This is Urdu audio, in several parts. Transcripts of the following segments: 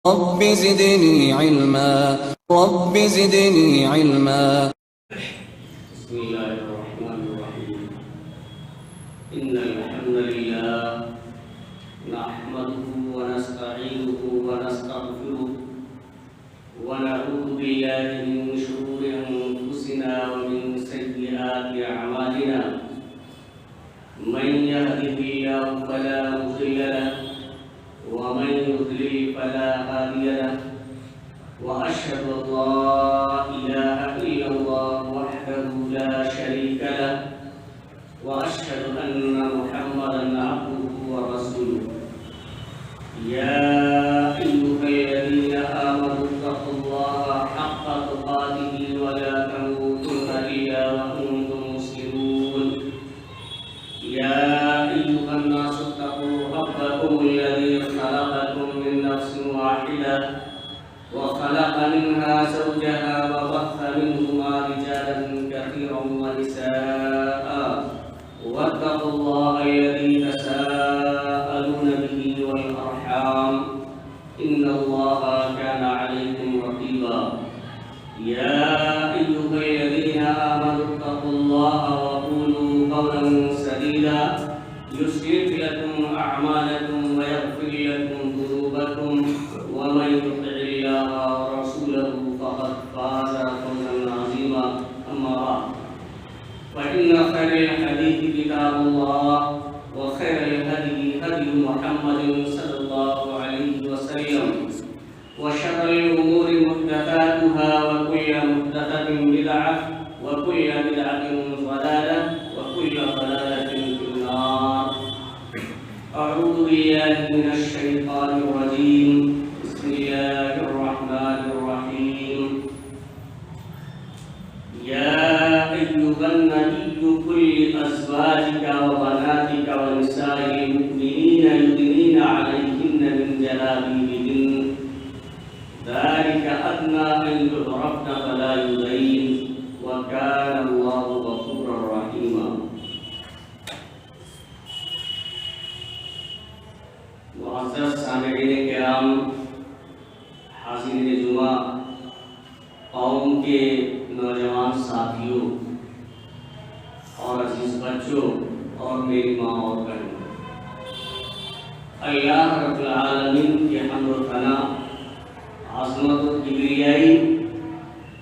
رب زدني علما رب زدني علما. بسم الله الرحمن الرحيم. إن الحمد لله نحمده ونستعينه ونستغفره ونعوذ بالله من شرور أنفسنا ومن سيئات أعمالنا. من يهده الله فلا مضل له ومن يضلل فلا هادي له. وأشهد أن لا إله إلا الله وحده لا شريك له وأشهد أن محمدا عبده ورسوله. يا أيها الذين آمنوا اتقوا الله حق تقاته ولا تموتن إلا وأنتم مسلمون. يا أيها الناس اتقوا ربكم الذي خلقكم من نفس واحدة وخلق منها زوجها وبث منهما رجالا كثيرا ونساء. واتقوا الله الذي تساءلون به والأرحام إن الله كان عليكم رقيبا. يا أيها الذين آمنوا اتقوا الله وقولوا قولا سديدا يصلح لكم أعمالكم ويغفر لكم ذنوبكم ومن يطع الله ورسوله فقد فاز فوزا عظيما. أما بعد فإن خير الحديث كتاب الله وخير الهدي هدي محمد صلى الله عليه وسلم وشر الأمور محدثاتها وكل محدثة بدعة وكل بدعة ضلالة وكل ضلالة في النار. أعوذ بالله من الشيطان الرجيم. بسم الله الرحمن الرحيم. يا أيها النبي قل لأزواجك وبناتك ونساء المؤمنين يدنين عليهن من جلابيبهن ذلك أدنى أن يعرفن فلا يؤذين وكان الله غفورا رحيما. معزز سامعین کرام، حاضرین جمعہ، قوم کے نوجوان ساتھیوں اور عزیز بچوں اور میری ماں اور بہنوں، اللہ رب العالمین کی حمد و ثنا، عظمت و کبریائی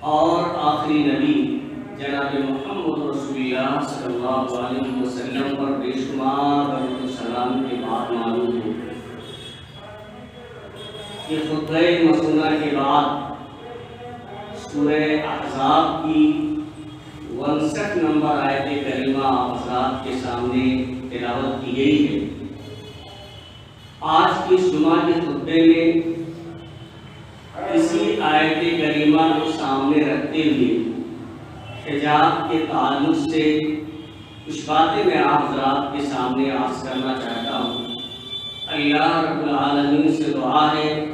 اور آخری نبی جناب محمد رسول اللہ صلی اللہ علیہ وسلم پر بے شمار درود و سلام کے بعد معلوم ہو کہ خطبہ مسنونہ کے بعد سورہ احزاب کی 59 نمبر آیت کریمہ آپ حضرات کے سامنے تلاوت کی گئی ہے۔ آج کی جمعہ کے خطبے میں اسی آیت کریمہ کو سامنے رکھتے ہوئے حجاب کے تعلق سے کچھ باتیں میں آپ حضرات کے سامنے عرض کرنا چاہتا ہوں۔ اللہ رب العالمین سے دعا ہے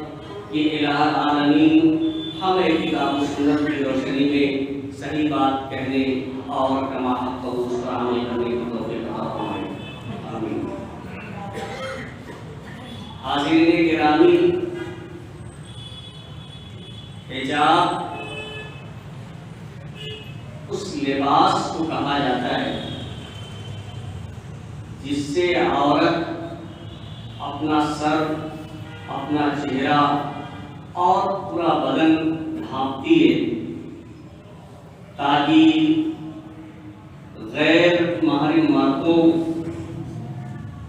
کہ الہ العالمین ہمیں کتاب و سنت کی روشنی میں صحیح بات کہنے اور کما حق اس پر عمل کرنے کی توفیق عطا فرمائے، آمین۔ حاضرین گرامی، حجاب اس لباس کو کہا جاتا ہے جس سے عورت اپنا سر، اپنا چہرہ اور پورا بدن ڈھانپتی ہے تاکہ غیر محرم مردوں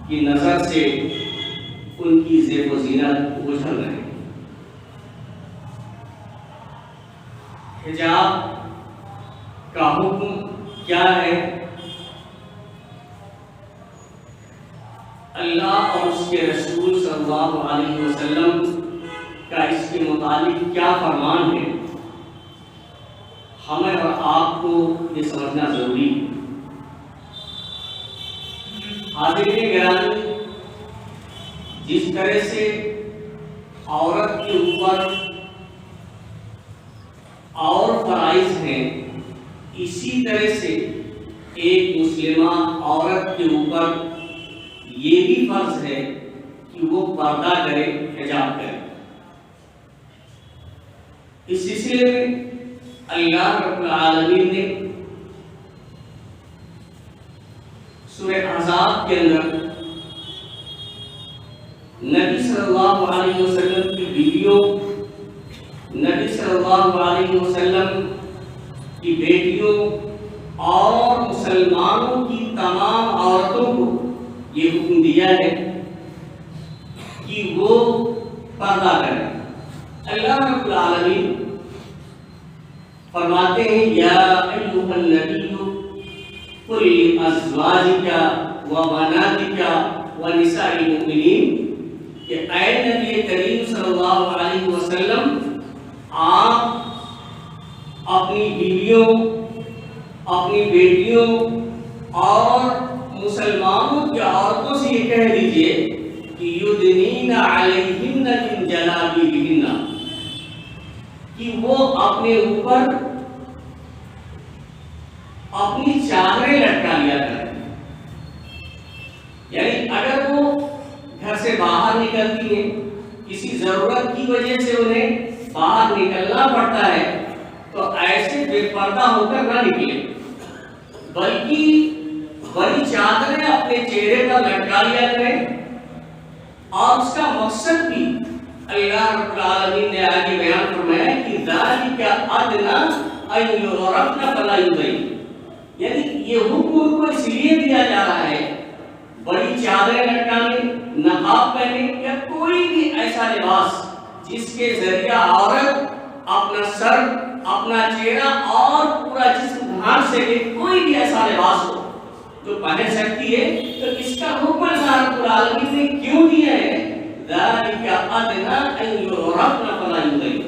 کی نظر سے ان کی زیب و زینت اوجھل رہے۔ حجاب کا حکم کیا ہے؟ اللہ اور اس کے رسول صلی اللہ علیہ وسلم کا اس کے متعلق کیا فرمان ہے، ہمیں اور آپ کو یہ سمجھنا ضروری ہے۔ حاضرین گرامی، جس طرح سے عورت کے اوپر اور فرائض ہیں، اسی طرح سے ایک مسلمہ عورت کے اوپر یہ بھی فرض ہے کہ وہ پردہ کرے، حجاب کرے۔ اس سلسلے میں اللہ رب العالمین نے سورہ احزاب کے اندر نبی صلی اللہ علیہ وسلم کی بیویوں، نبی صلی اللہ علیہ وسلم کی بیٹیوں اور مسلمانوں کی تمام عورتوں کو یہ حکم دیا ہے کہ وہ پردہ کریں۔ اللہ رب العالمین فرماتے ہیں یا ایھا النبی قل لازواجک وبناتک ونساء المؤمنین کہ اے نبی کریم صلی اللہ علیہ وسلم آپ اپنی بیویوں، اپنی بیٹیوں اور مسلمانوں کی عورتوں سے یہ کہہ دیجئے کہ یدنین علیہن من جلابیبہن کہ وہ اپنے اوپر اپنی چادریں لٹکا لیا کریں۔ یعنی اگر وہ گھر سے باہر نکلتی ہیں، کسی ضرورت کی وجہ سے انہیں باہر نکلنا پڑتا ہے، تو ایسے بے پردہ ہو کر نہ نکلے، بلکہ بڑی چادریں اپنے چہرے پر لٹکا لیا کریں۔ اور اس کا مقصد بھی اللہ رب العالمین نے آگے بیان فرمایا کہ ذالک ادنیٰ ان یعرفن فلا یؤذین، یعنی یہ حکم کو اس لیے دیا جا رہا ہے بڑی چادریں لٹکانے، نقاب پہنے یا کوئی بھی ایسا لباس جس کے ذریعہ عورت اپنا سر، اپنا چہرہ اور پورا جسم ڈھانپ سکے، کوئی بھی ایسا لباس ہو جو پہن سکتی ہے، تو اس کا حکم اللہ رب العالمین نے کیوں دیا ہے؟ ذالک ادنیٰ ان یعرفن فلا یؤذین،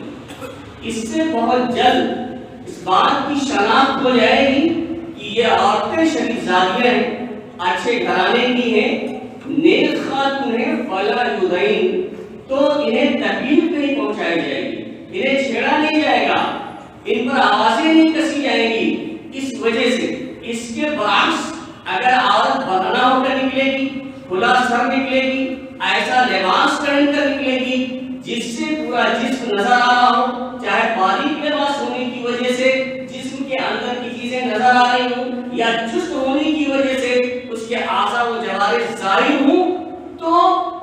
اس سے بہت جلد اس بات کی شناخت ہو جائے گی کہ یہ عورتیں شریف زادیاں ہیں، اچھے گھرانے کی ہیں، نیک خاتون ہیں، فلا یؤذین، تو انہیں تکلیف نہیں پہنچائی جائے گی، انہیں چھیڑا نہیں جائے گا، ان پر آوازیں نہیں کسی جائیں گی۔ اس وجہ سے اس کے برعکس اگر عورت بدنہ ہو کر نکلے گی، کھلا سر نکلے گی، ایسا لباس پہن کر نکلے گی جس سے پورا جسم نظر آ رہا ہو، چاہے باریک لباس ہونے کی وجہ سے جسم کے اندر کی چیزیں نظر آ رہی ہوں، یا چست ہونے کی وجہ سے اس کے اعضاء و جوارح ظاہر ہوں، تو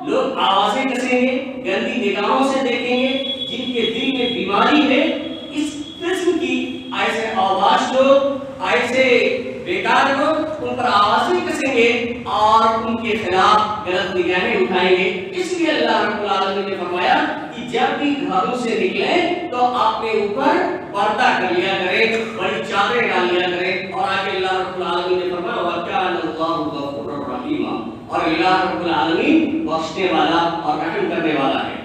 لوگ آوازیں کسیں گے، گندی نگاہوں سے دیکھیں گے۔ جن کے دل میں بیماری ہے، اس قسم کی ایسے اوباش لوگ، ایسے بیکار لوگ ان پر آوازیں کسیں گے اور ان کے خلاف غلط نگاہیں اٹھائیں گے۔ اس لیے اللہ رب العالمین نے فرمایا کہ جب بھی گھروں سے نکلیں تو اپنے اوپر پردہ کر لیا کرے، بڑی چادریں ڈال لیا کرے۔ اور آگے اللہ رب العالمین نے فرمایا وَكَانَ اللَّهُ غَفُورًا رَحِيمًا، اور اللہ رب العالمین بخشنے والا اور رحم کرنے والا ہے۔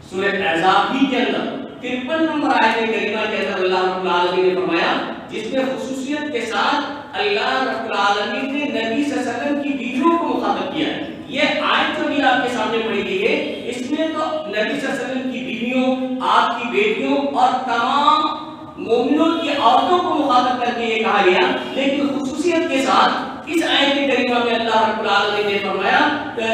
سورہ احزاب ہی کے اندر 53 نمبر آیت کریمہ کے اندر اللہ رب العالمین نے فرمایا، جس میں خصوصیت کے ساتھ اللہ رب العالمین نے نبی صلی اللہ علیہ وسلم کی بیویوں کو مخاطب کیا ہے۔ یہ آیت جو بھی آپ کے سامنے پڑھی گئی ہے، اس میں تو نبی صلی اللہ علیہ وسلم کی بیویوں، آپ کی بیٹیوں اور تمام مومنوں کی عورتوں کو مخاطب کر کے یہ کہا گیا، لیکن خصوصیت کے ساتھ اس آیت کریمہ میں اللہ رب العالمین نے فرمایا کہ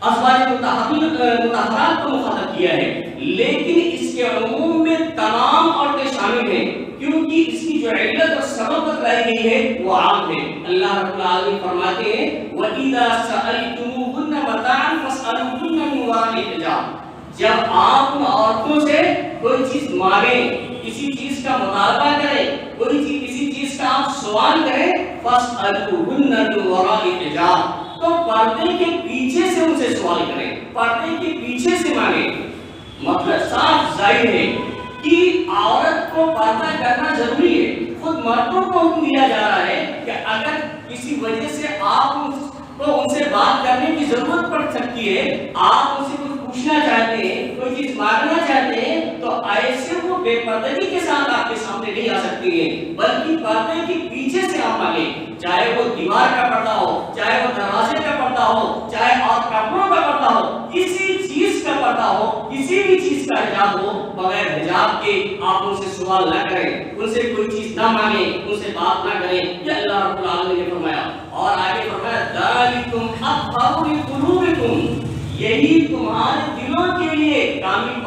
ازواج مطہرات کو مخاطب کیا ہے، لیکن اس کے عموم میں تمام عورتیں شامل ہیں، کیونکہ اس کی جو علت اور سبب بتائی گئی ہے وہ عام ہے۔ اللہ رب العالمین فرماتے ہیں وَإِذَا سَأَلْتُمُوهُنَّ مَتَاعًا فَاسْأَلُوهُنَّ مِنْ وَرَاءِ حِجَابٍ، جب آپ ان عورتوں سے کوئی چیز مانگیں، کسی چیز کا مطالبہ کریں، کسی چیز کا آپ سوال کریں، فَاسْأَلُوهُنَّ مِنْ وَرَاءِ حِجَابٍ، تو پردے کے پیچھے سے ان سے سوال کریں، پردے کے پیچھے سے مانگیں۔ مطلب صاف ظاہر ہے کہ عورت کو پردہ کرنا ضروری ہے۔ خود مردوں کو حکم دیا جا رہا ہے کہ اگر کسی وجہ سے آپ کو ان سے بات کرنے کی ضرورت پڑ سکتی ہے، آپ ان سے کچھ پوچھنا چاہتے ہیں، کوئی چیز مانگنا چاہتے ہیں، تو ایسے وہ بے پردگی کے ساتھ آپ کے سامنے نہیں آ سکتی ہے، بلکہ پردے کے پیچھے سے آپ مانگیں، چاہے وہ دیوار کا پردہ ہو، چاہے وہ دروازے کا پردہ ہو، چاہے اور کپڑوں کا پردہ ہو، کسی چیز کا پردہ ہو، کسی بھی چیز کا حجاب ہو، بغیر حجاب کے آپ ان سے سوال نہ کریں، ان سے کوئی چیز نہ مانگیں، ان سے بات نہ کریں۔ یہ اللہ رب العالمین نے فرمایا، اور آگے فرمایا ذالکم اطہر لقلوبکم، یہی تمہارے دلوں کے لیے کامل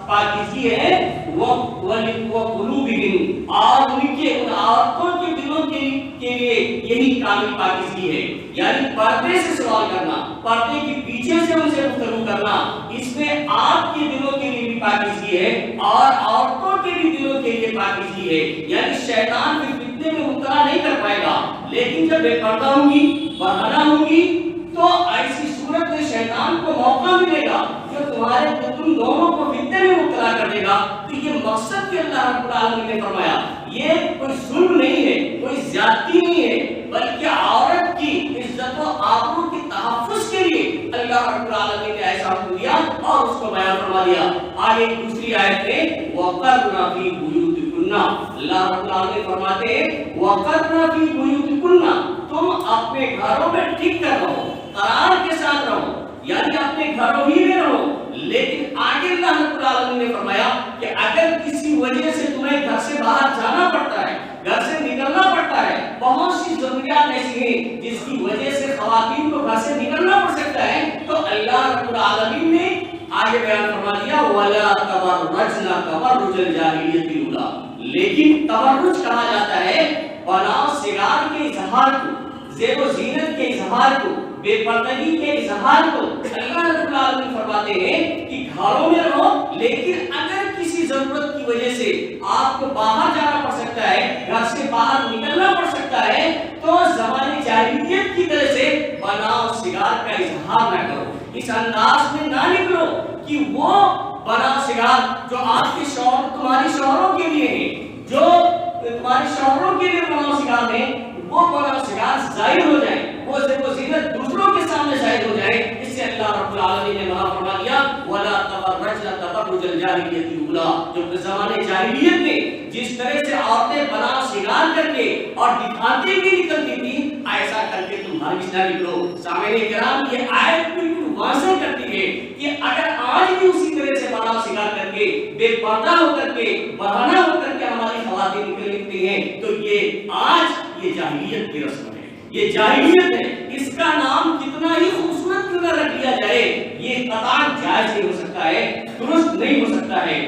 پاکیزگی ہے، وہ قلوبہم، اور ان عورتوں کے دلوں کے لیے یہی کامل پاکیزگی ہے، یعنی پردے سے سوال کرنا، پردے کے پیچھے سے ان سے گفتگو کرنا، اس میں آپ کے دلوں کے لیے بھی پاکیزگی ہے اور عورتوں کے بھی دلوں کے لیے پاکیزگی ہے، یعنی شیطان بھی فتنے میں مبتلا نہیں کر پائے گا، لیکن جب بے پردہ ہوں گی، برہنہ ہوں گی، تو ایسی صورت میں شیطان کو موقع ملے گا جو تم دونوں کو فتنے میں مبتلا کر دے گا۔ تو یہ مقصد کہ اللہ رب العالمین نے فرمایا یہ کوئی ظلم نہیں ہے، کوئی زیادتی نہیں ہے، بلکہ عورت کی عزت و آبرو کے تحفظ کے لیے اللہ رب العالمین نے ایسا حکم دیا اور اس کو بیان فرما دیا۔ آگے دوسری آیت میں وَقَرْنَ فِي بُيُوتِكُنَّ، اللہ رب العالمین فرماتے ہیں وَقَرْنَ فِي بُيُوتِكُنَّ، تم اپنے گھروں میں ٹھیک کر رہو، قرار کے ساتھ رہو، یعنی اپنے گھروں ہی میں رہو۔ لیکن آگے اللہ رب العالمین نے فرمایا کہ اگر کسی وجہ سے تمہیں گھر سے باہر جانا پڑتا ہے، گھر سے نکلنا پڑتا ہے، بہت سی ضروریات ایسی ہیں جس کی وجہ سے خواتین کو گھر سے نکلنا پڑ سکتا ہے، تو اللہ رب العالمین نے آگے بیان فرما دیا وَلَا تَبَرَّجْنَ تَبَرُّجَ الْجَاهِلِيَّةِ الْأُولَىٰ، لیکن تبرج کہا جاتا ہے بناؤ سنگار کے اظہار کو، زیب و زینت کے اظہار کو، بے پردگی کے اظہار کو۔ اللہ رب العالمین فرماتے ہیں کہ گھروں میں رہو، لیکن اگر کسی ضرورت کی وجہ سے آپ کو باہر جانا پڑ سکتا ہے، گھر سے باہر نکلنا پڑ سکتا ہے، تو زمانے جاہلیت کی طرح سے بناؤ سنگار کا اظہار نہ کرو، اس انداز میں نہ نکلو کہ وہ بناؤ سنگار جو آپ کے شوہر تمہاری شوہروں کے لیے ہے، جو تمہارے شوہروں کے لیے بناؤ سنگار ہے، وہ بناؤ سنگار ظاہر ہو جائے، وہ زینت دوسروں کے سامنے ظاہر ہو جائے۔ اس سے اللہ رب العالمین نے منع فرما دیا وَلَا تَبَرَّجْنَ تَبَرُّجَ الْجَاهِلِيَّةِ الْأُولَىٰ، جو زمانے جاہلیت میں جس طرح سے عورتیں بناؤ سنگار کر کے اور دکھاتے ہوئے نکلتی تھی، ایسا کر کے تم ہرگز نہ نکلو۔ سامعین کرام، یہ آیت بالکل واضح کرتی ہے کہ اگر آج بھی اسی طرح سے بناؤ سنگار کر کے بے پردہ ہو کر کے برہنہ ہو کر کے ہماری خواتین نکلتی ہیں، تو یہ آج یہ جاہلیت کی رسم ہے، یہ جاہلیت ہے۔ اس کا نام کتنا ہی خوبصورت کیوں نہ رکھ لیا جائے، یہ قطعاً جائز نہیں ہو سکتا ہے، درست نہیں ہو سکتا ہے۔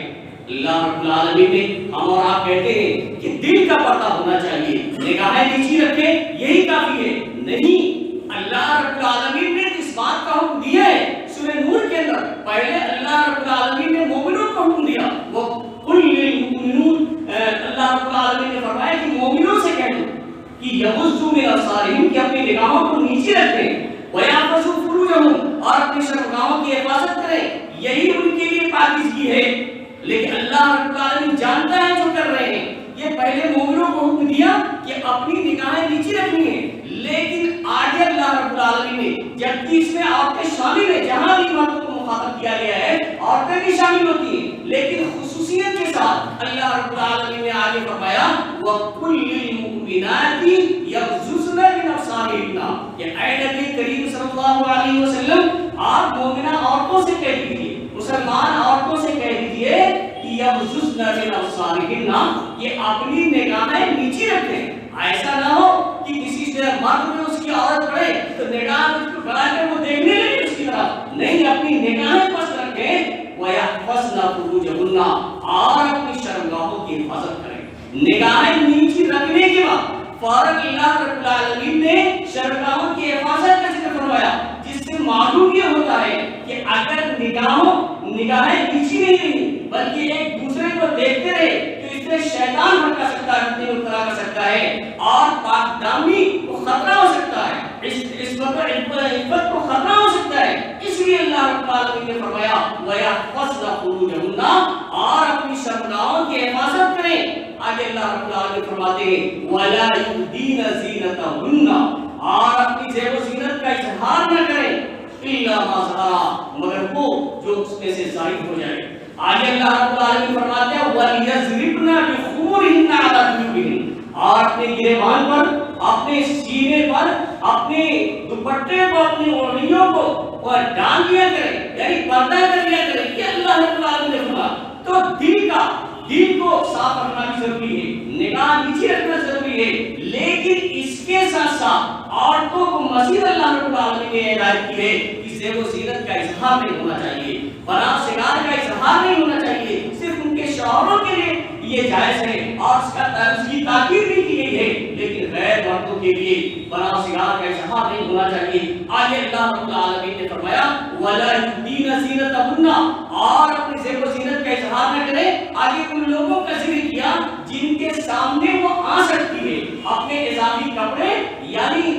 اللہ رب العالمین نے ہم اور آپ کہتے ہیں کہ دل کا پردہ ہونا چاہیے، نگاہیں نیچی رکھیں یہی کافی ہے، نہیں، اللہ رب العالمین نے اس بات کا حکم دیا ہے سورہ نور کے اندر۔ پہلے اللہ رب العالمین نے مومنوں کو حکم دیا، وہ قُل لِّلْمُؤْمِنُونَ، اللہ رب العالمین نے فرمایا کہ مومنوں سے کہہ دو کہ یغضوا من ابصارہم، کہ اپنی نگاہوں کو نیچے رکھیں، وَیَحْفَظُوا فُرُوجَهُمْ، اور اپنی شرمگاہوں کی حفاظت کریں، یہی ان کے لیے پاکیزگی ہے۔ لیکن اللہ رب العالمین جانتا ہے جو کر رہے ہیں، یہ پہلے مومنوں کو حکم دیا کہ اپنی نگاہیں نیچے رکھنی ہے، لیکن آگے اللہ رب العالمین نے جبکہ اس میں عورتیں شامل ہیں، جہاں بھی مردوں کو مخاطب کیا گیا ہے عورتیں بھی شامل ہوتی ہیں، لیکن خصوصیت کے ساتھ اللہ رب العالمین نے آگے فرمایا وَقُلْ لِلْمُؤْمِنَاتِ يَغْضُضْنَ مِنْ أَبْصَارِهِنَّ، کہ اے نبی کریم صلی اللہ علیہ وسلم آپ مومنہ عورتوں سے کہہ دیجئے، مسلمان عورتوں سے کہہ دیجئے کہ یغضضن من ابصارہن، یہ اپنی نگاہیں نیچی رکھیں۔ ایسا نہ ہو کہ کسی سے مرد میں اس کی عورت پڑے تو نگاہ اس کو بڑھا کر وہ دیکھنے لگے اس کی طرف، نہیں، اپنی نگاہیں پست رکھیں، وَيَحْفَظْنَ فُرُوجَهُنَّ، اور اپنی شرمگاہوں کی حفاظت کریں۔ نگاہیں نیچی رکھنے کے بعد فوراً اللہ رب العالمین نے شرمگاہوں کی حفاظت کا ذکر فرمایا، جس سے معلوم یہ ہوتا ہے کہ اگر نگاہیں نیچی نہیں رہی بلکہ ایک دوسرے کو دیکھتے رہے تو اس سے شیطان بھٹکا سکتا ہے، فتنے میں مبتلا کر سکتا ہے، اور پاک دامنی کو خطرہ ہو سکتا ہے، اس عفت کو خطرہ ہو سکتا ہے۔ اس لیے اللہ رب العالمین نے فرمایا وَيَحْفَظْنَ فُرُوجَهُنَّ، اور اپنی شرمگاہوں کی حفاظت کریں۔ آگے اللہ رب العالمین فرماتے ہیں وَلَا يُبْدِينَ زِينَتَهُنَّ، اور اپنی زیب و زینت کا اظہار نہ کریں إِلَّا مَا ظَهَرَ، مگر وہ جو اس میں سے ظاہر ہو جائے۔ آگے اللہ رب العالمین فرماتے ہیں وَلْيَضْرِبْنَ بِخُمُرِهِنَّ عَلَىٰ جُيُوبِهِنَّ، اور اپنے گریبان پر، اپنے سینے پر، اپنے دوپٹے کو، اپنی اوڑھنیوں کو اور ڈال دیا کریں، یعنی پردہ کر لیا کریں، یہ اللہ رب العالمین نے فرمایا۔ تو دل کو صاف رکھنا بھی ضروری ہے، نگاہ نیچے رکھنا ضروری ہے، لیکن اس کے ساتھ ساتھ عورتوں کو مزید اللہ رب العالمین نے ہدایت کی ہے کہ زیب و زینت کا اظہار نہیں ہونا چاہیے، بنا سگار کا اظہار نہیں ہونا چاہیے، صرف ان کے شوہروں کے لیے یہ جائز ہے اور اس کی تاکید بھی کی گئی ہے، لیکن غیر مردوں کے لیے بنا سگار کا اظہار نہیں ہونا چاہیے۔ آگے اللہ رب العالمین نے فرمایا وَلَا يُبْدِينَ زِينَتَهُنَّ، اور اپنی زیب و زینت کا اظہار نہ کریں۔ آگے ان لوگوں کا ذکر کیا جن کے سامنے وہ آ سکتی ہے، اپنے اضافی کپڑے یعنی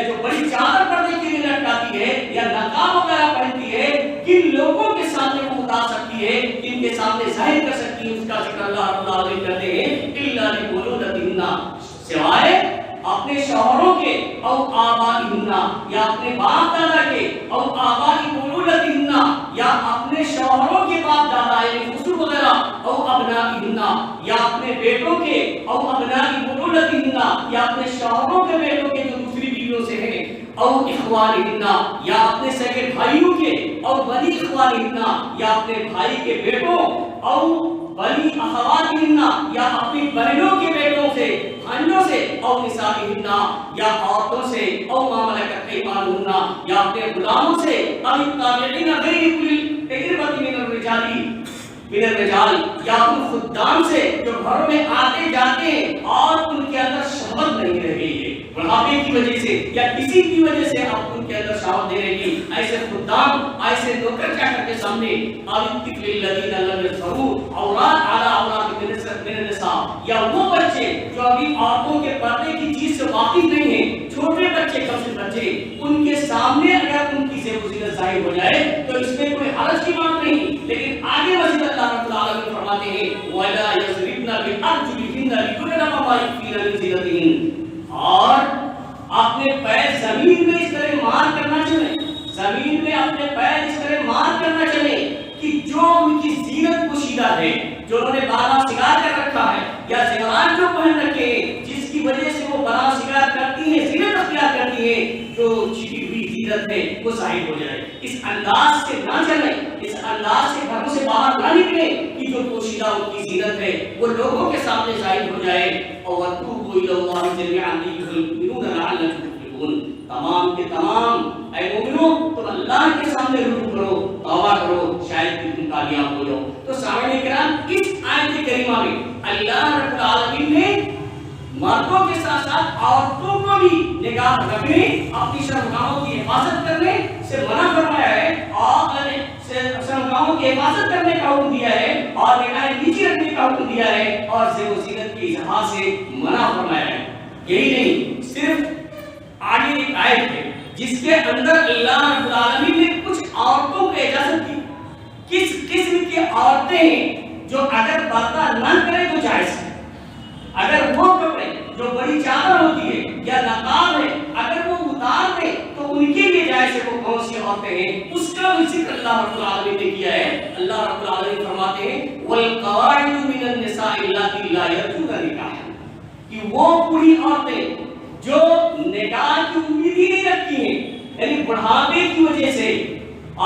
جو بڑی چادر پردے کے لیے لٹکاتی ہے یا نقاب وغیرہ پہنتی ہے، کن لوگوں کے سامنے وہ اتار سکتی ہے، کن کے سامنے ظاہر کر سکتی ہے، اس کا ذکر اللہ رب العالمین کرتے ہیں اِلَّا لِبُعُولَتِهِنَّ، سوائے اپنے شوہروں کے او آبائہن، یا اپنے باپ دادا کے او آبائی بُعُولَتِهِنَّ، یا اپنے شوہروں کے باپ دادا یعنی خسر وغیرہ او ابنائہن، یا اپنے بیٹوں کے او ابنائی بُعُولَتِهِنَّ، یا اپنے شوہروں کے بیٹوں کے جو دوسری بیویوں سے ہیں، او اخوانہن، یا اپنے سگے بھائیوں کے او بنی اخوانہن، یا اپنے بھائی کے بیٹوں او بنی اخواتہن، یا اپنی بہنوں کے بیٹوں سے بھائیوں سے، او نسائہن، یا عورتوں سے، او ما ملکت ایمانہن، یا اپنے غلاموں سے، او التابعین غیر اولی الاربۃ من الرجال، یا ان خدام سے جو گھروں میں آتے جاتے ہیں اور ان کے اندر شہوت نہیں رہ گئی ہے، بڑھاپے کی وجہ سے یا کسی کی وجہ سے اب ان کے اندر شہوت نہیں رہے گی، ایسے خدام ایسے نوکر چاکر کے سامنے الطفل الذین لم یظہروا عورات علی عورات من النساء، یا وہ بچے جو ابھی عورتوں کے پردے کی چیز سے واقف نہیں ہیں، چھوٹے بچے کم سے بچے، ان کے سامنے اگر ان کی زیب و زینت ظاہر ہو جائے تو اس میں کوئی حرج کی بات نہیں، لیکن آگے مزید اللہ رب العالمین فرماتے ہیں وَلَا يَضْرِبْنَ بِأَرْجُلِهِنَّ لِيُعْلَمَ مَا يُخْفِينَ مِن زِينَتِهِنَّ، اور اپنے پیر زمین میں اس طرح مار کرنا چلیں، زمین میں اپنے پیر اس طرح مار کرنا چلیں کہ جو ان کی زینت پوشیدہ ہے، جو انہوں نے بالا سگار کر رکھا ہے یا زیورات جو پہن رکھے ہیں جس کی وجہ سے وہ بالا سگار کرتی ہیں، زینت اختیار کرتی ہیں، جو چھپی ہوئی زینت ہے وہ ظاہر ہو جائے، اس انداز سے نہ چلیں، اس انداز سے گھروں سے باہر نہ نکلیں کہ جو پوشیدہ ان کی زینت ہے وہ لوگوں کے سامنے ظاہر ہو جائے۔ اور وَتُوبُوا إِلَى اللَّهِ جَمِيعًا أَيُّهَا الْمُؤْمِنُونَ لَعَلَّكُمْ تُفْلِحُونَ، تمام کے تمام اے مومنو تم اللہ کے سامنے رجوع کرو، توبہ کرو، شاید کہ تم کامیاب ہو جاؤ۔ تو سامعین کرام، اس آیت کریمہ میں اللہ رب العالمین نے مردوں کے ساتھ ساتھ عورتوں کو بھی نگاہ رکھنے، اپنی شرمگاہوں کی حفاظت کرنے سے منع فرمایا ہے، اور شرمگاہوں کی حفاظت کرنے کا حکم دیا ہے، اور نگاہیں نیچے رکھنے کا حکم دیا ہے، اور زیب و زینت کے اظہار سے منع فرمایا ہے۔ یہی نہیں، صرف آگے ایک آیت ہے جس کے اندر اللہ رب العالمین نے کچھ عورتوں کو اجازت دی، کس قسم کی عورتیں ہیں جو اگر پردہ نہ کرے تو جائز ہے، اگر وہ کپڑے جو بڑی چادر ہوتی ہے یا نقاب ہے اگر وہ اتار دے تو ان کے لیے جائز ہے، وہ کون سی عورتیں ہیں اس کا بھی ذکر اللہ رب العالمین نے کیا ہے۔ اللہ رب العالمین فرماتے ہیں وَالْقَوَاعِدُ مِنَ النِّسَاءِ اللَّاتِي لَا يَرْجُونَ نِكَاحًا، کہ وہ بوڑھی عورتیں جو نکاح کی امید ہی نہیں رکھتی ہیں، یعنی بڑھاپے کی وجہ سے،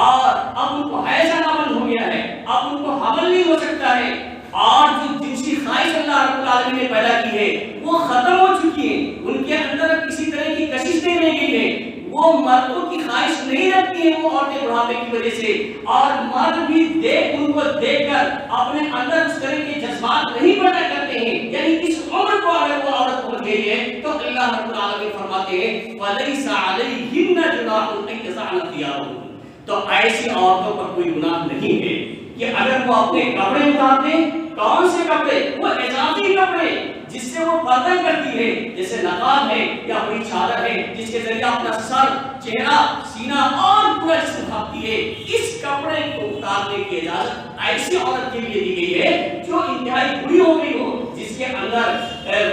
اور اب ان کو حیض آنا بند ہو گیا ہے، اب ان کو حمل نہیں ہو سکتا ہے، اور جو جنسی خواہش اللہ رب العالمین نے پیدا کی ہے وہ ختم ہو چکی ہے، ان کے اندر کسی طرح کی کشش نہیں رہ گئی ہے، وہ مردوں کی خواہش نہیں رکھتی ہیں وہ عورتیں بڑھاپے کی وجہ سے، اور مرد بھی ان کو دیکھ کر اپنے اندر اس طرح کے جذبات نہیں پیدا کرتے ہیں، یعنی اس عمر کو اگر وہ عورت پہنچ گئی ہے تو اللہ رب العالمین فرماتے ہیں وَلَيْسَ عَلَيْهِنَّ جُنَاحٌ أَن يَضَعْنَ ثِيَابَهُنَّ، تو ایسی عورتوں پر کوئی گناہ نہیں ہے کہ اگر وہ اپنے کپڑے اتار دیں، کون سے کپڑے؟ وہ اضافی کپڑے جس سے وہ پردہ کرتی ہے، جیسے نقاب ہے یا بڑی چادر ہے جس کے ذریعے اپنا سر، چہرہ، سینہ اور پورا جسم ڈھانپتی ہے، اس کپڑے کو اتارنے کی اجازت ایسی عورت کے لیے دی گئی ہے جو انتہائی بری ہو گئی ہو، جس کے اندر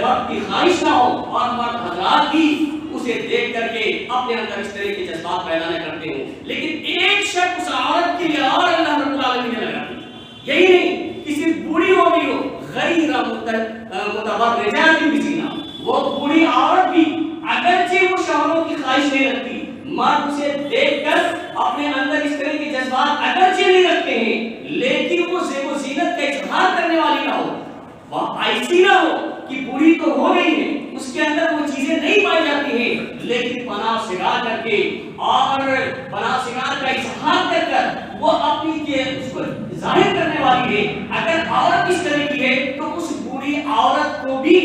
مرد کی خواہش نہ ہو، اور مرد حضرات بھی اسے دیکھ کر کے اپنے اندر اس طرح کے جذبات پیدا نہ کرتے ہوں، لیکن ایک شک اس عورت کے لیے اور اللہ رب العالمین نے لگا دی، یہی نہیں کسی بوڑھی ہو گئی ہو غیر متبرجات بزینہ، وہ بوڑھی عورت بھی اگرچہ وہ شوہروں کی خواہش نہیں رکھتی، مرد اسے دیکھ کر اپنے اندر اس طرح کے جذبات اگرچہ نہیں رکھتے ہیں، لیکن وہ زیب و زینت کا اظہار کرنے والی نہ ہو، وہ ایسی نہ ہو کہ بوڑھی تو ہو گئی ہے، اس کے اندر وہ چیزیں نہیں پائی جاتی ہیں، لیکن پناہ سگا کر کے اور بنا سنگار کا اظہار کر کر وہ اپنی اس کو ظاہر کرنے والی ہے، اگر عورت اس طرح کی ہے تو اس بوڑھی عورت کو بھی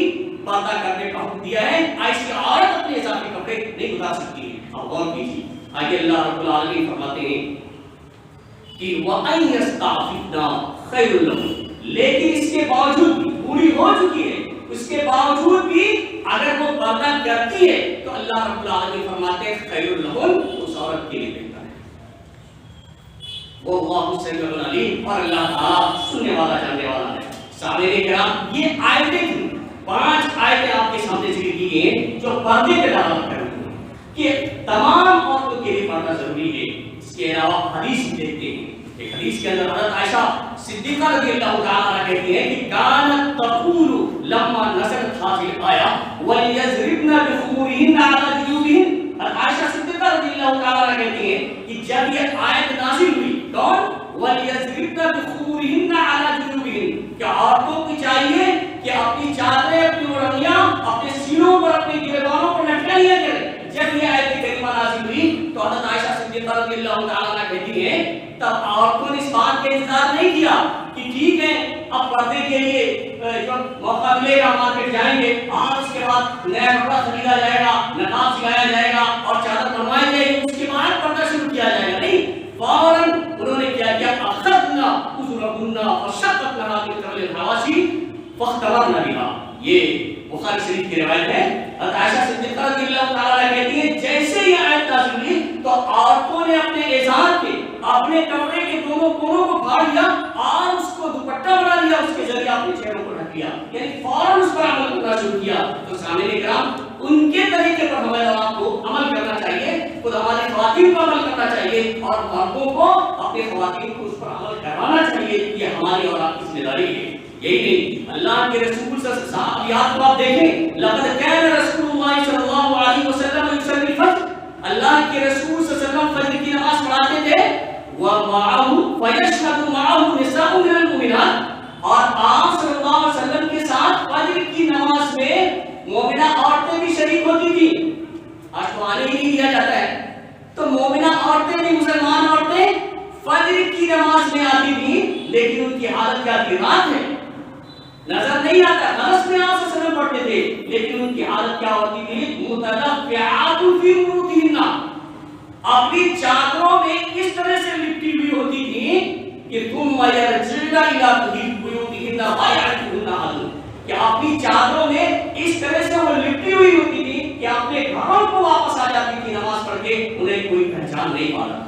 پردہ کرنے کا حکم دیا ہے. ایسی عورت اپنے اضافی کپڑے نہیں اتار سکتی ہے. اب غور کیجیے آگے اللہ رب العالمین فرماتے ہیں کہ وَأَن يَسْتَعْفِفْنَا خَيْرٌ لَهُنَّ، لیکن اس کے باوجود بھی بوڑھی ہو چکی ہے، اس کے باوجود بھی اگر وہ پردہ کرتی ہے تو اللہ رب العالمین فرماتے ہیں خیر لہن، اس عورت کے لیے بہتر ہے. وہ اللہ سمیع العلیم، اور اللہ تعالیٰ سننے والا جاننے والا ہے. سامعین کرام، یہ آیتیں 5 آیتیں آپ کے سامنے ذکر کی گئی ہیں جو پردے پہ دعوت کر رہی ہیں کہ تمام عورتوں کے لیے پردہ ضروری ہے. اس کے علاوہ حدیث دیکھتے ہیں، ایک حدیث کے اندر حضرت عائشہ صدیقہ رضی اللہ تعالیٰ عنہ کہتی ہیں کہ کانت تقول لما نزلت هذه الآية وَلْيَضْرِبْنَ بِخُمُورِهِنَّ عَلَى جُيُوبِهِنَّ. عائشہ صدیقہ رضی اللہ تعالیٰ عنہ کہتی ہیں کہ جب یہ آیت نازل ہوئی کون وَلْيَضْرِبْنَ بِخُمُورِهِنَّ عَلَى جُيُوبِهِنَّ، کہ عورتوں کو چاہیے کہ اپنی چادریں، اپنی اوڑھنیاں اپنے سینوں پر، اپنے گریبانوں پر لٹکا لیا کریں. جب یہ آیت کریمہ نازل ہوئی تو حضرت عائشہ صدیقہ رضی اللہ تعالیٰ عنہ کہتی ہیں تب عورتوں نے اس بات کا انتظار نہیں کیا کہ ٹھیک ہے اب پردے کے لیے جو موقع ملے گا مارکیٹ جائیں گے اور اس کے بعد نیا کپڑا خریدا جائے گا، نقاب سلایا جائے گا اور چادر بنوائی جائے گی، اس کے بعد پردہ شروع کیا جائے گا. نہیں، فوراً انہوں نے کیا کیا اخذنا اجورهن وشققنا من قبل الحواشی فاختبرنا بها. یہ بخاری شریف کی روایت ہے. حضرت عائشہ صدیقہ رضی اللہ تعالیٰ عنہ کہتی ہیں جیسے یہ آیت نازل ہوئی تو عورتوں نے اپنے ازار کے، اپنے کپڑے کے دونوں کونوں کو پھاڑ لیا اور اس کو دوپٹہ بنا لیا، اس کے ذریعے اپنے چہروں کو ڈھک لیا، یعنی فوراً اس پر عمل کرنا شروع کیا. تو سامعین کرام، ان کے طریقے پر ہمیں اور آپ کو عمل کرنا چاہیے، خود ہماری خواتین کو عمل کرنا چاہیے اور مردوں کو اپنے خواتین کو اس پر عمل کروانا چاہیے. یہ ہماری اور آپ کی ذمہ داری ہے. یہی نہیں، اللہ کے رسول صلی اللہ علیہ وسلم صحابیات کو آپ دیکھیں، لقد کان رسول اللہ صلی اللہ علیہ وسلم یصلی الفجر، اللہ کے رسول صلی اللہ علیہ وسلم فجر کی نماز پڑھاتے تھے، ومعه فیشهد معه نساء من المؤمنات، اور آپ صلی اللہ علیہ وسلم کے ساتھ فجر کی نماز میں مومنہ عورتیں بھی شریک ہوتی تھی. آج تو آنے ہی نہیں دیا جاتا ہے، تو مومنہ عورتیں بھی، مسلمان عورتیں فجر کی نماز میں آتی تھی، لیکن ان کی حالت کیا تھی؟ رات ہے، نظر نہیں آتا. غلط میں آپ سے سلام پڑھتے تھے، لیکن ان کی حالت کیا ہوتی تھی؟ متلفعات فی رؤوسہن، اپنی چادروں میں اس طرح سے لپٹی ہوئی ہوتی تھی کہ ثم یرجعن الی بیوتہن لا یعرفہن احد، کہ اپنی چادروں میں اس طرح سے وہ لپٹی ہوئی ہوتی تھی کہ اپنے گھروں کو واپس آ جاتی تھی نماز پڑھ کے، انہیں کوئی پہچان نہیں پاتا.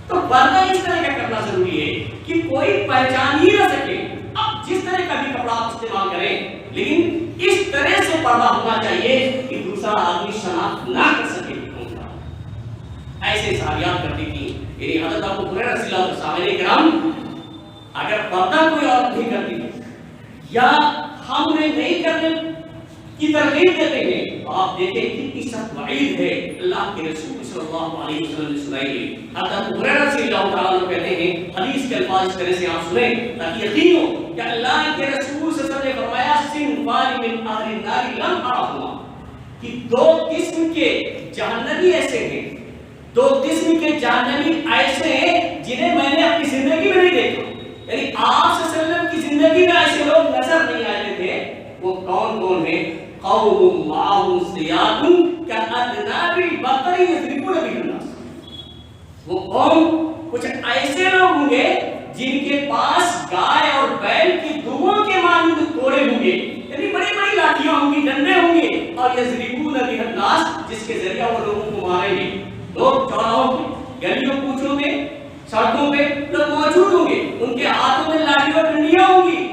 تو پردہ اس طرح کا کرنا ضروری ہے کہ کوئی پہچان ہی نہ سکے. اب جس طرح کا بھی کپڑا آپ استعمال کریں، لیکن اس طرح سے پردہ ہونا چاہیے کہ دوسرا آدمی شناخت نہ کر سکے. ایسے صحابیات کرتی تھی. یعنی حضرت ابو ہریرہ رضی اللہ عنہ، سامعین کرام، اگر پردہ کوئی عورت نہیں کرتی ہے یا ہم انہیں نہیں کرنے کی ترغیب دیتے ہیں تو آپ دیکھیں کتنی سخت وعید ہے اللہ کے رسول صلی اللہ علیہ وسلم نے سنائی ہے. حضرت ابو ہریرہ رضی اللہ تعالیٰ عنہ کہتے ہیں، حدیث کے الفاظ اس طرح سے آپ سنیں تاکہ یقین ہو کہ اللہ کے رسول صلی اللہ علیہ وسلم نے فرمایا صنفان من اہل النار لم ارہما، کہ 2 قسم کے جہنمی ایسے ہیں، 2 قسم کے جہنمی ایسے ہیں جنہیں میں نے اپنی زندگی میں نہیں دیکھا. یعنی آپ صلی اللہ علیہ وسلم کی زندگی میں ایسے لوگ نظر نہیں آتے تھے. وہ کون کون ہیں؟ قوم معهم سیاط کأذناب البقر یضربون بها الناس. وہ قوم کچھ ایسے لوگ ہوں گے جن کے پاس گائے اور بیل کی دموں کے مانند کوڑے ہوں گے، یعنی بڑی بڑی لاٹھیاں ہوں گی، ڈنڈے ہوں گے، اور یضربون بها الناس، جس کے ذریعہ وہ لوگوں کو ماریں گے. لوگ چوراہوں پہ، گلیوں کوچوں میں، سڑکوں پہ لوگ موجود ہوں گے، ان کے ہاتھوں میں لاٹھی اور ڈنڈیاں ہوں گی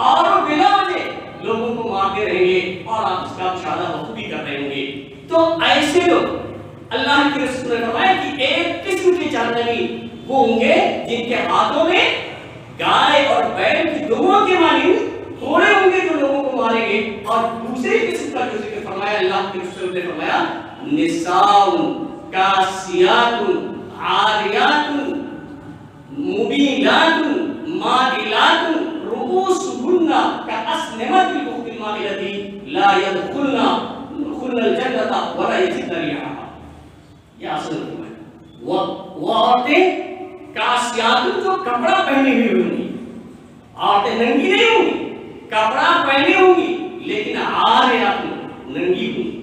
اور وہ بلا وجہ لوگوں کو مارتے رہیں گے اور آپ اس کا مشاہدہ بخوبی کر رہے ہوں گے. تو ایسے لوگ اللہ کے رسول نے فرمایا کہ ایک قسم کے جہنمی وہ ہوں گے جن کے ہاتھوں میں گائے اور بیل کی دموں کے مانند کوڑے ہوں گے جو لوگوں کو ماریں گے. اور دوسری قسم کا جو ذکر فرمایا اللہ کے رسول نے فرمایا نساء کاسیات عاریات مبینات مائلات رؤوسهن كأسنمة البخت المائلة لا يدخلن الجنة ولا يجدن ريحها. یہ اصل کپڑا پہنے ہوئی ہوں گی، عورتیں ننگی نہیں ہوں گی، کپڑا پہنے ہوں گی لیکن عاریات ننگی ہوں گی،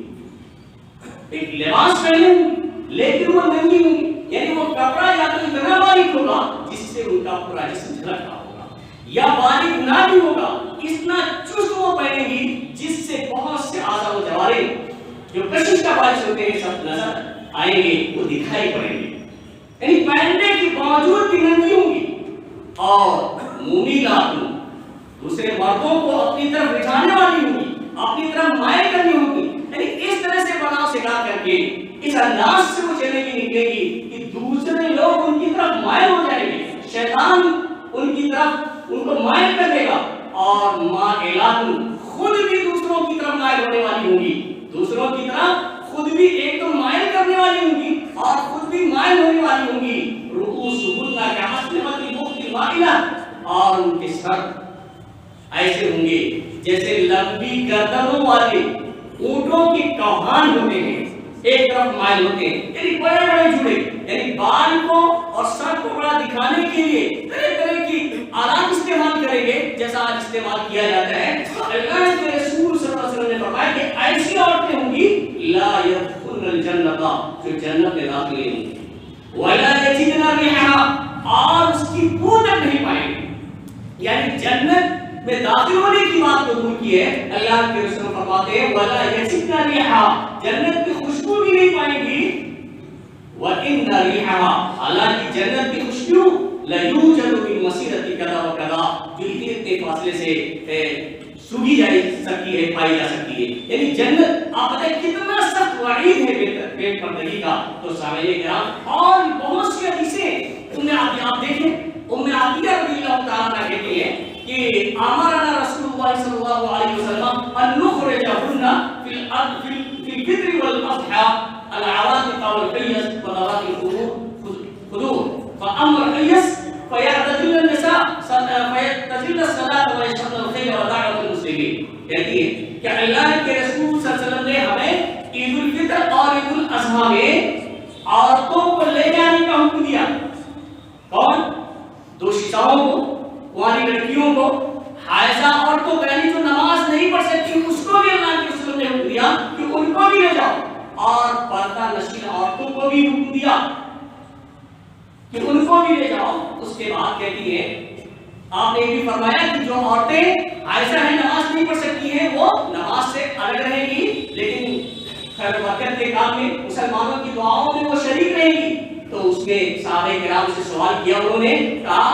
ایک لباس پہنے ہوں گی لیکن وہ ننگی ہوں گی، یعنی وہ کپڑا یا تو اتنا باریک ہوگا جس سے ان کا پورا جسم جھلک رہا ہوگا، یا باریک نہ بھی ہوگا اتنا چست وہ پہنے گی جس سے بہت سے اعضاء و جوارح جو کشش کا باعث ہوتے ہیں سب نظر آئیں گے، وہ دکھائی پڑیں گے، یعنی پہننے کے باوجود بھی ننگی ہوں گی، اور مومیلات دوسرے مردوں کو اپنی طرف بٹھانے والی ہوں گی، اپنی طرف مائل کرنی ہوگی، یعنی اس طرح سے بناؤ سکھا کر کے اس انداز سے وہ چلے گی نکلے گی کہ دوسرے لوگ ان کی طرف مائل ہو جائیں گے، شیطان ان کی طرف ان کو مائل کر دے گا، اور مائلات خود بھی دوسروں کی طرف مائل ہونے والی ہوں گی، دوسروں کی طرف خود بھی ایک تو مائل کرنے والی ہوں گی اور خود بھی مائل ہونے والی ہوں گی، رؤوسہن کأسنمة البخت المائلہ، اور ان کے سر ایسے ہوں گے جیسے لمبی گردنوں والے اونٹوں کی کوہان ہوتے ہیں، ایک طرف مائل ہوتے ہیں، یعنی بڑے بڑے جوڑے، یعنی بال کو اور سر کو بڑا دکھانے کے لیے طرح طرح کی آلات استعمال کریں گے جیسا آج استعمال کیا جاتا ہے۔ اللہ کے رسول صلی اللہ علیہ وسلم نے فرمایا کہ ایسی عورتیں ہوں گی لا يدخلن الجنت، جو جنت میں داخل نہیں ہوں گی، ولا یجدن ريحها، اور اس کی بو تک نہیں پائیں گے، یعنی جنت میں داخل ہونے کی بات تو دور کی ہے، اللہ کے رسول فرماتے ہیں ولا یجدن ريحها، جنت کی خوشبو بھی نہیں پائیں گی، وَإِنَّ رِيحَهَا، حالانکہ جنت کی خوشبو لَيُوجَدُ مِن مَسِيرَةِ كَذَا وَكَذَا، جو اتنے فاصلے سے سوگی جا سکتی ہے، پائی جا سکتی ہے، یعنی جنت آپ بتائیں کتنا سخت وعید ہے پیٹ پردگی کا۔ تو سامعین کرام اور بہت سی حدیثیں آپ دیکھیں، ام عطیہ رضی اللہ تعالیٰ عنہ کہتی ہیں کہ امرنا رسول اللہ صلی اللہ علیہ وسلم ان نخرجهن فی الفطر والاضحى العواتق والقيس وذوات الخدور، فأما القيس فيعتزلن النساء فيعتزلن الصلاة ويشهدن الخير ودعوة المسلمين، کہتی ہے کہ اللہ کے رسول صلی اللہ علیہ وسلم نے ہمیں عید الفطر اور عید الاضحیٰ میں عورتوں کو لے جانے کا حکم دیا، کون؟ دو شیشاؤں کو، کنواری لڑکیوں کو، حائضہ عورتوں کو، یعنی جو نماز نہیں پڑھ سکتی اس کو بھی اللہ کے رسول نے حکم دیا کہ ان کو بھی لے جاؤ، اور پردہ نشین عورتوں کو بھی حکم دیا کہ ان کو بھی لے جاؤ۔ اس کے بعد کہتی ہے آپ نے یہ بھی فرمایا کہ جو عورتیں حائضہ ہیں نماز نہیں پڑھ سکتی ہیں وہ نماز سے الگ رہیں گی، لیکن خیر برکت کے کام میں مسلمانوں کی دعاؤں میں وہ شریک رہیں گی۔ تو اس نے صحابہ کرام سے سوال کیا، انہوں نے کہا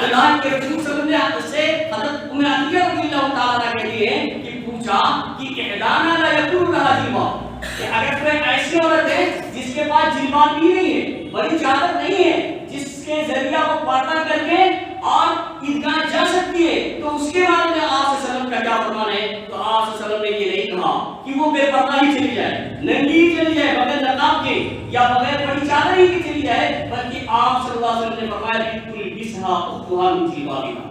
اللہ کے رسول صلی اللہ علیہ وسلم سے حضرت ام عطیہ رضی اللہ تعالیٰ کہتی ہے کہ پوچھا کہ احدانا لا یکون لها جلباب، کہ اگر کوئی ایسی عورت ہے جس کے پاس جلباب بھی نہیں ہے، بڑی چادر نہیں ہے جس کے ذریعہ وہ پردہ کر کے اور عیدگاہ جا سکتی ہے، تو اس کے بارے میں آپ صلی اللہ علیہ وسلم کا کیا فرمان ہے؟ تو آپ صلی اللہ علیہ وسلم نے یہ نہیں کہا کہ وہ بے پردہ ہی چلی جائے، ننگی ہی چلی جائے، بغیر نقاب کے یا بغیر بڑی چادر ہی کی چلی جائے، بلکہ آپ صلی اللہ علیہ وسلم نے فرمایا بالکل بسہا اختها من جلبابها،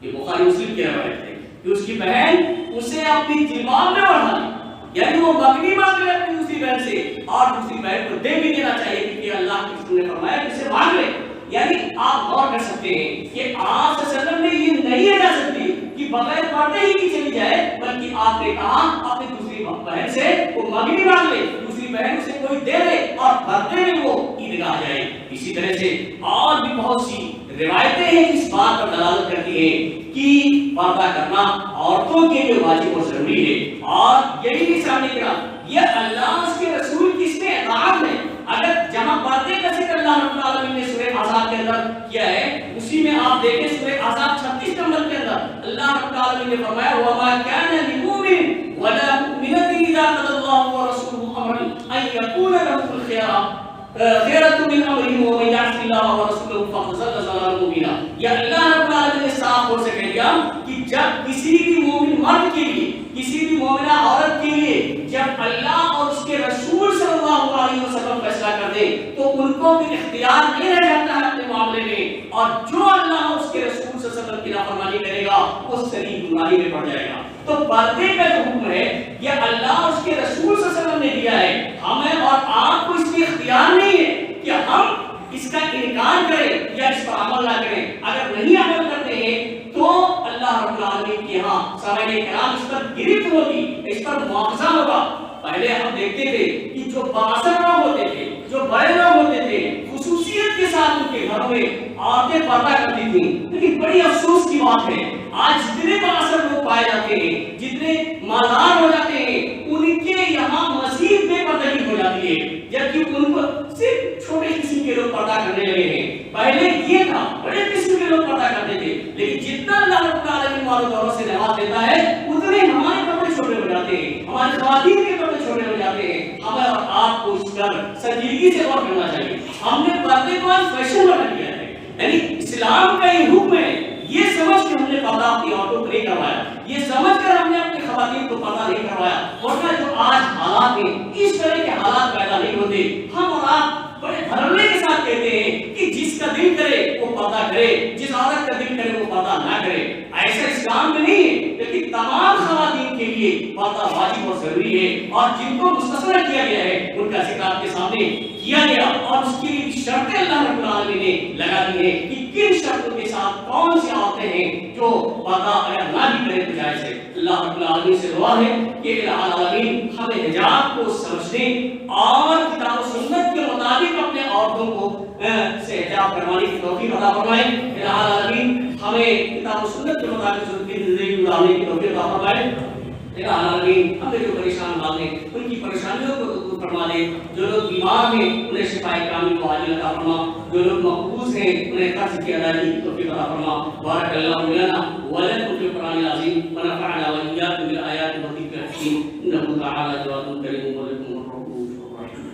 یہ بخاری مسلم کی روایت ہے کہ اس کی بہن اسے اپنی جلباب میں بڑھا لی، یعنی وہ مانگنی مانگ لے اپنی دوسری بہن سے اور دوسری بہن کو دے بھی دینا چاہیے، کیونکہ اللہ کے رسول نے فرمایا کہ اسے مانگ لے۔ یعنی آپ غور کر سکتے ہیں کہ آپ صلی اللہ علیہ وسلم نے یہ نہیں ہے جا سکتی کہ بغیر پردے ہی کی چلی جائے، بلکہ آپ نے کہا اپنی دوسری بہن سے وہ مانگنی مانگ لے، دوسری بہن اسے کوئی دے دے اور پردے میں وہ عیدگاہ جائے۔ اسی طرح سے اور بھی بہت سی روایتیں ہیں اس بات پر دلالت کرتی ہیں کہ پردہ کرنا عورتوں کے لیے واجب اور ضروری ہے، اور یہی بھی سامنے کرا یہ اللہ اس کے رسول کی اس میں اطاعت ہے۔ اگر جہاں پردے کا ذکر اللہ رب العالمین نے سورہ احزاب کے اندر کیا ہے، اسی میں آپ دیکھیں سورہ احزاب 36 نمبر کے اندر اللہ رب العالمین نے فرمایا وَمَا كَانَ لِمُؤْمِنٍ وَلَا مُؤْمِنَةٍ إِذَا قَضَى اللَّهُ وَرَسُولُهُ أَمْرًا أَن يَكُونَ لَهُمُ الْخِيَرَةُ مِنْ أَمْرِهِمْ وَمَن يَعْصِ اللَّهَ وَرَسُولَهُ فَقَدْ ضَلَّ ضَلَالًا مُبِينًا۔ یہ اللہ رب العالمین نے صاف طور سے کہہ دیا کہ جب کسی بھی مومن مرد کے لیے، کسی بھی مومنہ عورت کے لیے جب اللہ اور اس کے رسول صلی اللہ علیہ وسلم فیصلہ کر دے تو ان کو بھی اختیار نہیں رہ جاتا ہے اپنے معاملے میں، اور جو اللہ اور اس کے رسول صلی اللہ علیہ وسلم کی نافرمانی کرے گا وہ شدید گناہی میں پڑ جائے گا۔ تو پردے کا جو حکم ہے یہ اللہ اور اس کے رسول صلی اللہ علیہ وسلم نے دیا ہے، ہمیں اور آپ کو اس کی اختیار نہیں ہے کہ ہم اس کا انکار کریں یا بجائے اس پر عمل نہ کریں. اگر نہیں عمل کرتے ہیں تو اللہ رب العالمین کے ہاں سامعین کرام اس پر گرفت ہوگی, اس پر مواخذہ ہوگا. پہلے ہم دیکھتے تھے کہ جو بااثر لوگ ہوتے تھے, جو بڑے لوگ ہوتے تھے, خصوصیت کے ساتھ ان کے گھروں میں عورتیں پردہ کرتی تھیں. لیکن بڑی افسوس کی بات ہے آج جتنے بااثر لوگ پائے جاتے ہیں, جتنے مالدار ہو جاتے ہیں, ان کے یہاں مزید بے پردگی ہو جاتی ہے, جبکہ ان کو صرف چھوٹے قسم کے لوگ پردہ کرنے لگے ہیں. پہلے یہ تھا بڑے قسم کے لوگ پردہ کرتے تھے, لیکن جتنا اللہ رب العالمین مال و دولت سے نواز دیتا ہے اتنے ہمارے کپڑے چھوٹے ہو جاتے ہیں, ہماری خواتین کے کپڑے چھوٹے ہو جاتے ہیں. ہمیں اور آپ کو اس پر سنجیدگی سے غور کرنا چاہیے. ہم نے پردے کو فیشن بنا دیا ہے, یعنی اسلام کا یہ حکم ہے, یہ سمجھ کے ہم نے پردہ اپنی عورتوں کو نہیں کروایا, یہ سمجھ کر ہم نے اپنے خواتین کو پردہ نہیں کروایا. ورنہ جو آج حالات ہیں اس طرح کے حالات پیدا نہیں ہوتے. ہم اور آپ بڑے دھرنے کے ساتھ کہتے ہیں کہ جس کا دل کرے وہ پردہ کرے, جس عورت کا دل کرے وہ پردہ نہ کرے. ایسا اسلام میں نہیں ہے, لیکن تمام خواتین کے لیے پردہ واجب اور ضروری ہے. اور جن کو مستثنی کیا گیا ہے ان کا ذکر آپ کے سامنے کیا گیا, اور اس کی شرطیں اللہ رب العالمین نے لگا دی ہیں کہ کن شرطوں کے ساتھ کون سی عورتیں ہیں جو پردہ اگر نہ بھی کرے تو جائز ہے. اللہ رب العالمین سے دعا ہے کہ الہ العالمین ہمیں حجاب کو سمجھنے اور کتاب و سنت کے مطابق اپنے عورتوں کو سے حجاب کروانے کی توفیق عطا فرمائے. الہ العالمین ہمیں کتاب و سنت کے مطابق زندگی گزارنے کی توفیق عطا فرمائے. الہ العالمین ہمیں جو پریشان حال ہیں ان کی پریشانیوں کو دور فرما دے. جو لوگ بیمار ہیں انہیں شفاء کامل و عاجل عطا فرما. جو لوگ مقبوض ہیں انہیں قرض کی ادائیگی کی توفیق عطا فرما. بارک اللہ لنا ولکم فی القرآن العظیم ونفعنا وإياکم بالآیات والذکر الحکیم. انہ تعالی جواد کریم ولکم الرؤوف الرحیم.